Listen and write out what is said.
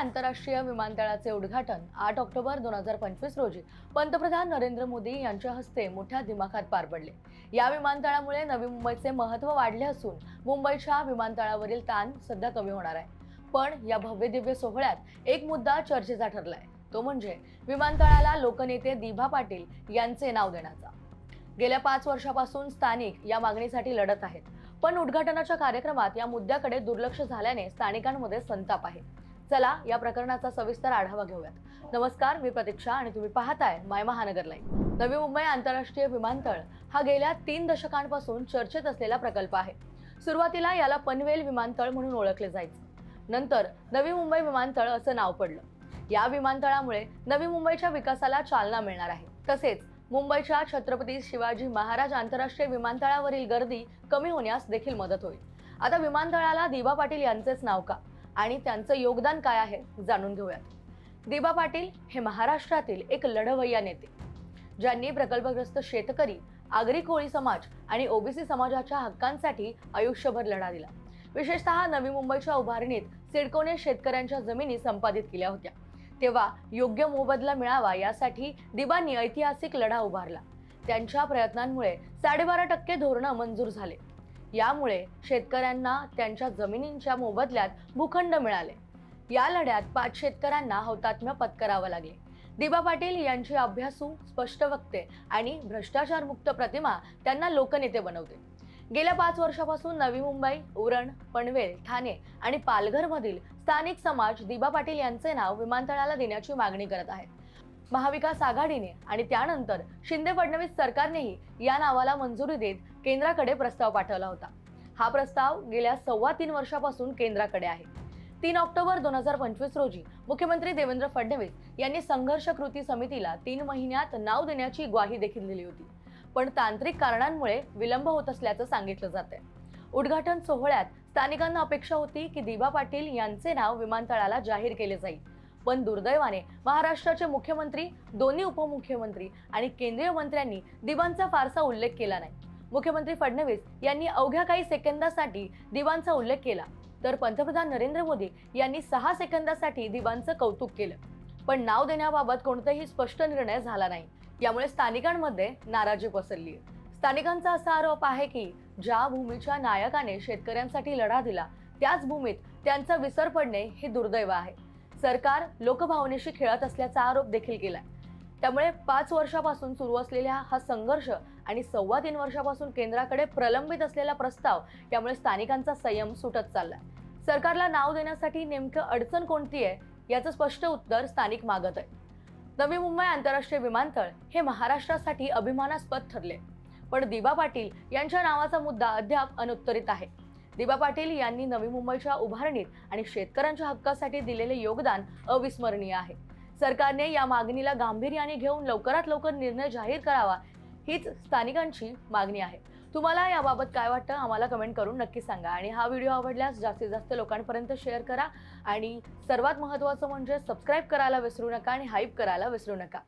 आंतरराष्ट्रीय विमानतळाचे उद्घाटन 8 ऑक्टोबर 2025 रोजी पंतप्रधान नरेंद्र मोदी यांच्या हस्ते मोठ्या दिमाखात पार पडले। या विमानतळामुळे नवी मुंबईचे महत्त्व वाढले असून मुंबईच्या विमानतळावरील ताण सध्या कमी होणार आहे। पण या भव्य दिव्य सोहळ्यात एक मुद्दा चर्चेचा ठरलाय, तो म्हणजे विमानतळाला लोकनेते दिभा पाटील यांचे नाव देण्याचा। गेल्या 5 वर्षापासून स्थानिक या मागणीसाठी लढत आहेत, पण उद्घाटनाच्या कार्यक्रमात या मुद्द्याकडे दुर्लक्ष झाल्याने स्थानिकांमध्ये संताप आहे। चला या प्रकरणाचा सविस्तर आढावा घेऊयात। नमस्कार, मी प्रतीक्षा आणि तुम्ही पाहताय माय महानगर लाईव्ह। नवी मुंबई आंतरराष्ट्रीय विमानतळ हा गेल्या 3 दशकांपासून चर्चेत असलेला प्रकल्प आहे। सुरुवातीला याला पनवेल विमानतळ म्हणून ओळखले जायचे, नंतर नवी मुंबई विमानतळ असं नाव पडलं। या विमानतळामुळे नवी मुंबईच्या विकासाला चालना मिळणार आहे, तसेच मुंबईच्या छत्रपती शिवाजी महाराज आंतरराष्ट्रीय विमानतळावरील गर्दी कमी होण्यास देखील मदत होईल। आता विमानतळाला दिभा पाटील यांचेच नाव का आणि त्यांचं योगदान काय आहे जाणून घेऊयात। दिभा पाटील हे महाराष्ट्रातील एक लढवय्या नेते, ज्यांनी प्रकल्पग्रस्त शेतकरी, आगरी कोळी समाज आणि ओबीसी समाजाच्या हक्कांसाठी आयुष्यभर लढा दिला। विशेषतः नवी मुंबईच्या उभारणीत सिडकोने शेतकऱ्यांच्या जमिनी संपादित केल्या होत्या, तेव्हा योग्य मोबदला मिळावा यासाठी दिबांनी ऐतिहासिक लढा उभारला। त्यांच्या प्रयत्नांमुळे 12.5% धोरण मंजूर झाले। यामुळे शेतकऱ्यांना त्यांच्या जमिनींच्या मोबदल्यात भूखंड मिळाले। या लढ्यात 5 शेतकऱ्यांना हौतात्म्य पत्करावं लागले। दिभा पाटील यांची अभ्यासू, स्पष्ट वक्ते आणि भ्रष्टाचारमुक्त प्रतिमा त्यांना लोकनेते बनवते। गेल्या 5 वर्षापासून नवी मुंबई, उरण, पनवेल, ठाणे आणि पालघर मधील स्थानिक समाज दिभा पाटील यांचे नाव विमानतळाला देण्याची मागणी करत आहेत। महाविकास आघाडीने आणि त्यानंतर शिंदे-फडणवीस सरकारनेही या नावाला मंजुरी देत केंद्राकडे प्रस्ताव पाठवला होता। हा प्रस्ताव गेल्या 3.25 वर्षापासून केंद्राकडे आहे। 3 ऑक्टोबर 2025 रोजी मुख्यमंत्री देवेंद्र फडणवीस यांनी संघर्ष कृती समितीला 3 महिन्यात नाव देण्याची ग्वाही देखील दिली होती, पण तांत्रिक कारणांमुळे विलंब होत असल्याचं सांगितलं जातंय। उद्घाटन सोहळ्यात स्थानिकांना अपेक्षा होती की दिभा पाटील यांचे नाव विमानतळाला जाहीर केले जाईल, पण दुर्दैवाने महाराष्ट्राचे मुख्यमंत्री, दोन्ही उपमुख्यमंत्री आणि केंद्रीय मंत्र्यांनी दिबांचा फारसा उल्लेख केला नाही। मुख्यमंत्री फडणवीस यांनी अवघ्या काही सेकंदासाठी दिबांचा उल्लेख केला, तर पंतप्रधान नरेंद्र मोदी यांनी 6 सेकंदासाठी दिबांचं कौतुक केलं, पण नाव देण्याबाबत कोणताही स्पष्ट निर्णय झाला नाही। यामुळे स्थानिकांमध्ये नाराजी पसरली आहे। स्थानिकांचा असा आरोप आहे की ज्या भूमीच्या नायकाने शेतकऱ्यांसाठी लढा दिला, त्याच भूमीत त्यांचा विसर पडणे हे दुर्दैव आहे। सरकार लोकभावनेशी खेळत असल्याचा आरोप देखील केलाय। त्यामुळे 5 वर्षापासून सुरू असलेला हा संघर्ष आणि 3.25 वर्षापासून केंद्राकडे प्रलंबित असलेला प्रस्ताव यामुळे स्थानिकांचा संयम सुटत चाललाय। सरकारला नाव देण्यासाठी नेमकं अडचण कोणती आहे याचं स्पष्ट उत्तर स्थानिक मागत आहे। नवी मुंबई आंतरराष्ट्रीय विमानतळ हे महाराष्ट्रासाठी अभिमानास्पद ठरले, पण दिभा पाटील यांच्या नावाचा मुद्दा अद्याप अनुत्तरित आहे। दिभा पाटील यांनी नवी मुंबईच्या उभारणीत आणि शेतकऱ्यांच्या हक्कासाठी दिलेले योगदान अविस्मरणीय आहे। सरकारने या मागणीला गांभीर्याने घेऊन लवकरात लवकर निर्णय जाहीर करावा, हीच स्थानिकांची मागणी आहे। तुम्हाला याबाबत काय वाटतं आम्हाला कमेंट करून नक्की सांगा आणि हा व्हिडिओ आवडल्यास जास्तीत जास्त लोकांपर्यंत शेअर करा आणि सर्वात महत्त्वाचं म्हणजे सबस्क्राइब करायला विसरू नका आणि हाईप करायला विसरू नका।